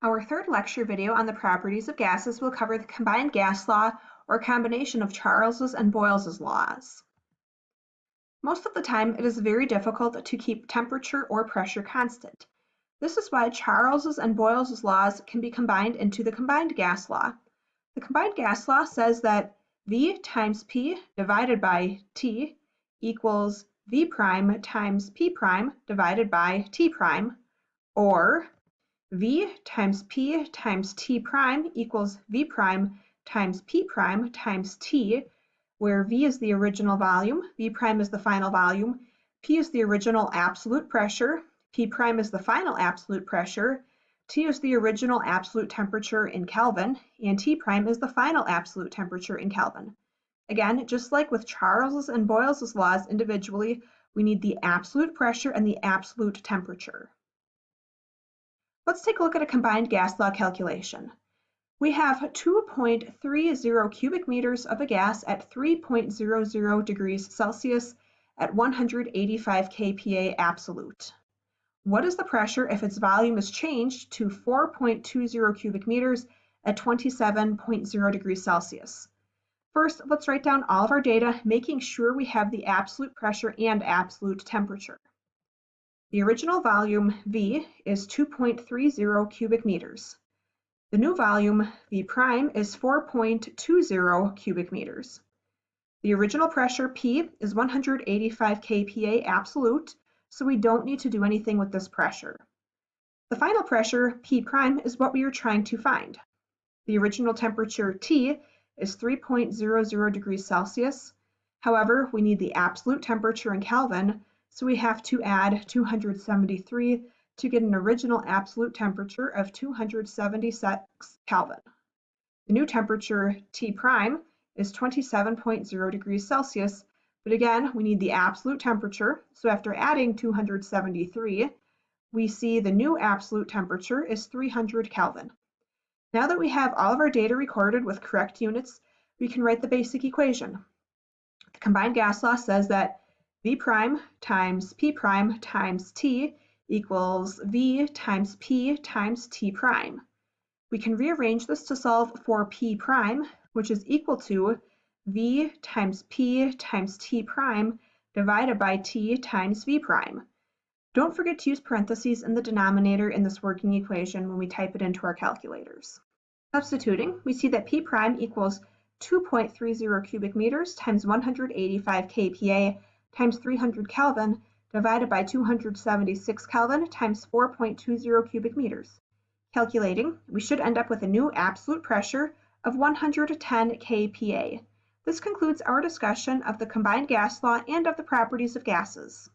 Our third lecture video on the properties of gases will cover the combined gas law, or combination of Charles's and Boyle's laws. Most of the time, it is very difficult to keep temperature or pressure constant. This is why Charles's and Boyle's laws can be combined into the combined gas law. The combined gas law says that V times P divided by T equals V prime times P prime divided by T prime, or V times P times T prime equals V prime times P prime times T, where V is the original volume, V prime is the final volume, P is the original absolute pressure, P prime is the final absolute pressure, T is the original absolute temperature in Kelvin, and T prime is the final absolute temperature in Kelvin. Again, just like with Charles's and Boyle's laws individually, we need the absolute pressure and the absolute temperature. Let's take a look at a combined gas law calculation. We have 2.30 cubic meters of a gas at 3.00 degrees Celsius at 185 kPa absolute. What is the pressure if its volume is changed to 4.20 cubic meters at 27.0 degrees Celsius? First, let's write down all of our data, making sure we have the absolute pressure and absolute temperature. The original volume, V, is 2.30 cubic meters. The new volume, V prime, is 4.20 cubic meters. The original pressure, P, is 185 kPa absolute, so we don't need to do anything with this pressure. The final pressure, P prime, is what we are trying to find. The original temperature, T, is 3.00 degrees Celsius. However, we need the absolute temperature in Kelvin, so we have to add 273 to get an original absolute temperature of 276 Kelvin. The new temperature, T prime, is 27.0 degrees Celsius, but again, we need the absolute temperature, so after adding 273, we see the new absolute temperature is 300 Kelvin. Now that we have all of our data recorded with correct units, we can write the basic equation. The combined gas law says that V prime times P prime times T equals V times P times T prime. We can rearrange this to solve for P prime, which is equal to V times P times T prime divided by T times V prime. Don't forget to use parentheses in the denominator in this working equation when we type it into our calculators. Substituting, we see that P prime equals 2.30 cubic meters times 185 kPa times 300 Kelvin divided by 276 Kelvin times 4.20 cubic meters. Calculating, we should end up with a new absolute pressure of 110 kPa. This concludes our discussion of the combined gas law and of the properties of gases.